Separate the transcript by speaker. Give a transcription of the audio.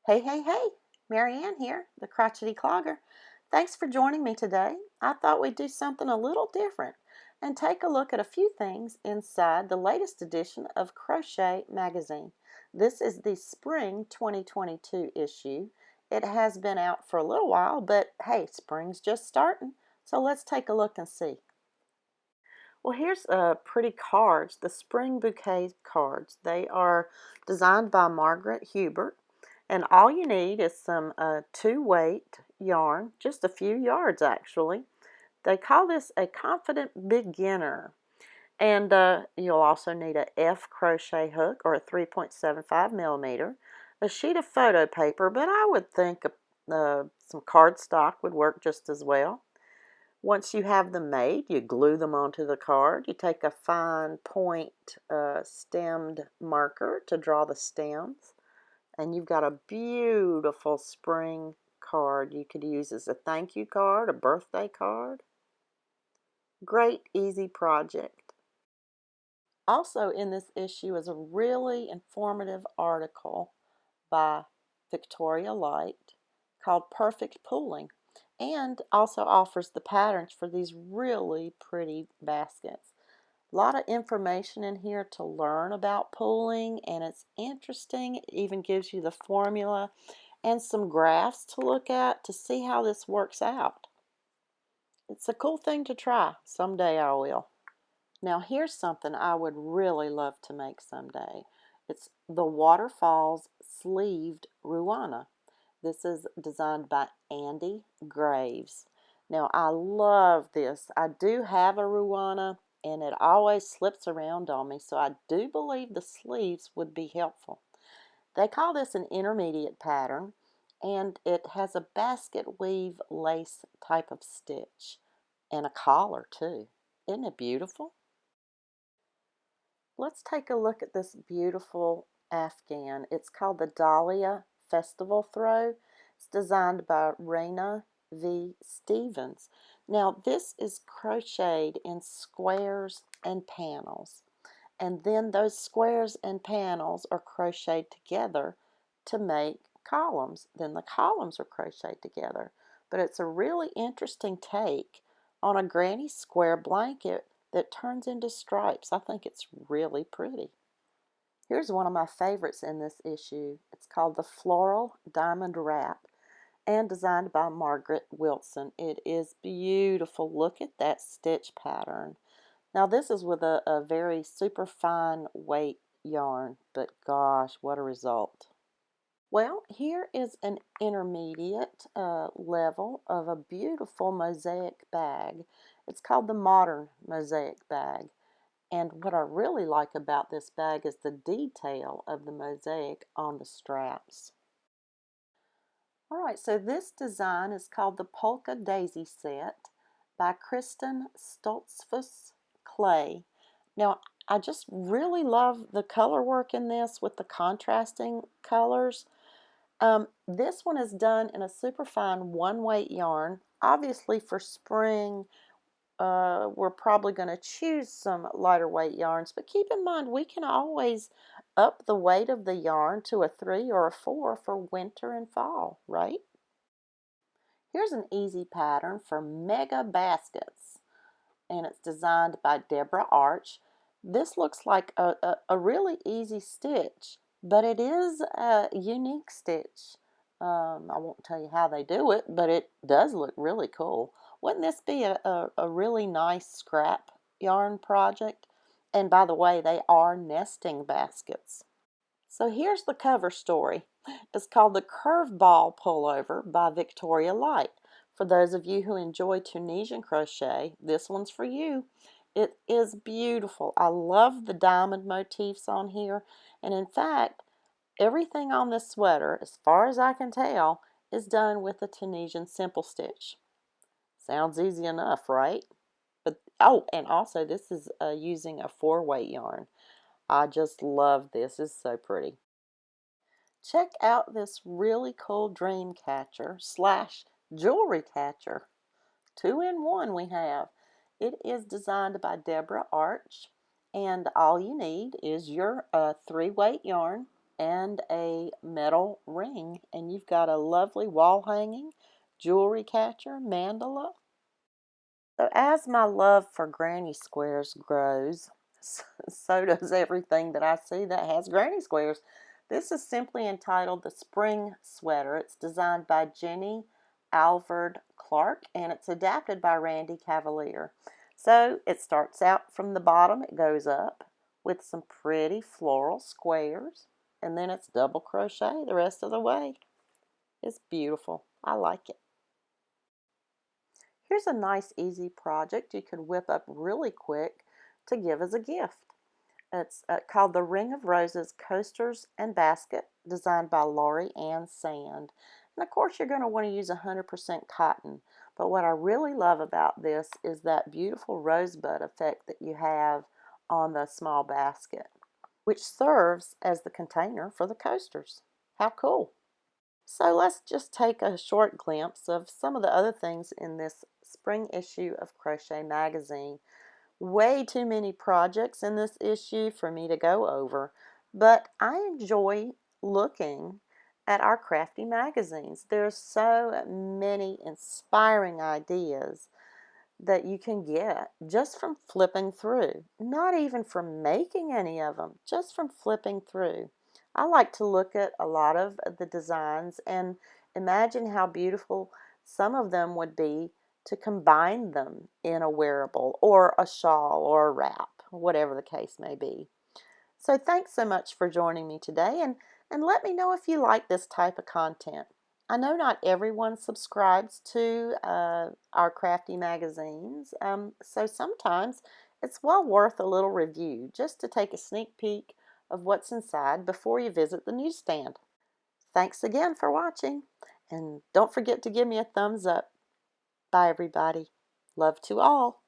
Speaker 1: Hey, hey, hey, Marieanne here, the Crotchety Clogger. Thanks for joining me today. I thought we'd do something a little different and take a look at a few things inside the latest edition of Crochet magazine. This is the spring 2022 issue. It has been out for a little while, but hey, spring's just starting, so let's take a look and see. Well, here's pretty cards, the Spring Bouquet cards. They are designed by Margaret Hubert, and all you need is some 2-weight yarn, just a few yards actually. They call this a confident beginner, and you'll also need a F crochet hook or a 3.75 millimeter, a sheet of photo paper, but I would think some cardstock would work just as well. Once you have them made, you glue them onto the card. You take a fine point stemmed marker to draw the stems, and you've got a beautiful spring card you could use as a thank you card, a birthday card. Great, easy project. Also in this issue is a really informative article by Victoria Light called Perfect Pooling, and also offers the patterns for these really pretty baskets. A lot of information in here to learn about pooling, and it's interesting. It even gives you the formula and some graphs to look at to see how this works out. It's a cool thing to try. Someday I will. Now here's something I would really love to make someday. It's the Waterfalls sleeved Ruana. This is designed by Andy Graves. Now I love this. I do have a Ruana and it always slips around on me, so I do believe the sleeves would be helpful. They call this an intermediate pattern, and it has a basket weave lace type of stitch and a collar too. Isn't it beautiful? Let's take a look at this beautiful afghan. It's called the Dahlia Festival Throw. It's designed by Raina V. Stevens. Now this is crocheted in squares and panels, and then those squares and panels are crocheted together to make columns. Then the columns are crocheted together. But it's a really interesting take on a granny square blanket that turns into stripes. I think it's really pretty. Here's one of my favorites in this issue. It's called the Floral Diamond Wrap and designed by Margaret Wilson. It is beautiful. Look at that stitch pattern. Now this is with a very super fine weight yarn, but gosh, what a result. Well, here is an intermediate level of a beautiful mosaic bag. It's called the Modern Mosaic Bag. And what I really like about this bag is the detail of the mosaic on the straps. Alright, so this design is called the Polka Daisy Set by Kristen Stoltzfus clay. Now, I just really love the color work in this with the contrasting colors. This one is done in a super fine 1-weight yarn. Obviously for spring, we're probably going to choose some lighter weight yarns, but keep in mind we can always up the weight of the yarn to a 3 or a 4 for winter and fall, right? Here's an easy pattern for mega baskets, and it's designed by Deborah Arch. This looks like a really easy stitch, but it is a unique stitch. I won't tell you how they do it, but it does look really cool. Wouldn't this be a really nice scrap yarn project? And by the way, they are nesting baskets. So here's the cover story. It's called the Curveball Pullover by Victoria Light. For those of you who enjoy Tunisian crochet, this one's for you. It is beautiful. I love the diamond motifs on here. And in fact, everything on this sweater, as far as I can tell, is done with the Tunisian simple stitch. Sounds easy enough, right? But oh, and also this is using a 4-weight yarn. I just love this. It's so pretty. Check out this really cool dream catcher slash jewelry catcher. 2-in-1 we have. It is designed by Deborah Arch, and all you need is your 3-weight yarn, and a metal ring, and you've got a lovely wall hanging, jewelry catcher, mandala. So as my love for granny squares grows, so does everything that I see that has granny squares. This is simply entitled the Spring Sweater. It's designed by Jenny Alvord Clark, and it's adapted by Randy Cavalier. So it starts out from the bottom, it goes up with some pretty floral squares, and then it's double crochet the rest of the way. It's beautiful. I like it. Here's a nice easy project you could whip up really quick to give as a gift. It's called the Ring of Roses Coasters and Basket, designed by Marieanne Sand. And of course you're going to want to use 100% cotton, but what I really love about this is that beautiful rosebud effect that you have on the small basket, which serves as the container for the coasters. How cool! So let's just take a short glimpse of some of the other things in this spring issue of Crochet Magazine. Way too many projects in this issue for me to go over, but I enjoy looking at our crafty magazines. There's so many inspiring ideas that you can get just from flipping through. Not even from making any of them, just from flipping through. I like to look at a lot of the designs and imagine how beautiful some of them would be to combine them in a wearable or a shawl or a wrap, whatever the case may be. So thanks so much for joining me today, and let me know if you like this type of content. I know not everyone subscribes to our crafty magazines, so sometimes it's well worth a little review just to take a sneak peek of what's inside before you visit the newsstand. Thanks again for watching, and don't forget to give me a thumbs up. Bye everybody. Love to all.